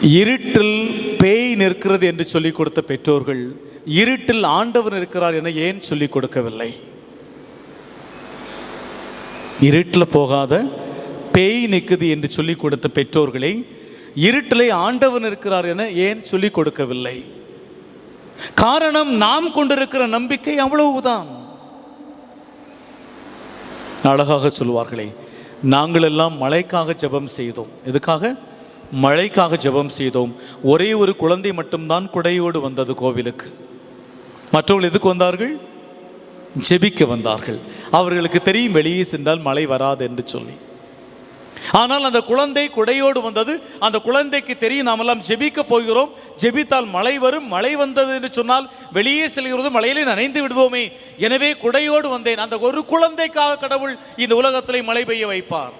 இருட்டில் பேய் நிற்கிறது என்று சொல்லிக் கொடுத்த பெற்றோர்கள் இருட்டில் ஆண்டவர் இருக்கிறார் என ஏன் சொல்லிக் கொடுக்கவில்லை? இருட்டில் போகாத பேய் நிற்குது என்று சொல்லிக் கொடுத்த பெற்றோர்களை இருட்டிலே ஆண்டவன் இருக்கிறார் என ஏன் சொல்லிக் கொடுக்கவில்லை? காரணம், நாம் கொண்டிருக்கிற நம்பிக்கை அவ்வளவுதான். அழகாக சொல்வார்களே, நாங்கள் எல்லாம் மழைக்காக ஜெபம் செய்தோம். எதுக்காக? மழைக்காக ஜெபம் செய்தோம். ஒரே ஒரு குழந்தை மட்டும்தான் குடையோடு வந்தது கோவிலுக்கு. மற்றவர்கள் எதுக்கு வந்தார்கள்? ஜெபிக்க வந்தார்கள். அவர்களுக்கு தெரியும் வெளியே சென்றால் மழை வராது என்று சொல்லி. ஆனால் அந்த குழந்தை குடையோடு வந்தது. அந்த குழந்தைக்கு தெரியும் நாமெல்லாம் ஜெபிக்க போகிறோம், ஜெபித்தால் மழை வரும், மழை வந்தது என்று சொன்னால் வெளியே செல்கிறது, மழையிலே நனைந்து விடுவோமே, எனவே குடையோடு வந்தேன். அந்த ஒரு குழந்தைக்காக கடவுள் இந்த உலகத்திலே மழை பெய்ய வைப்பார்.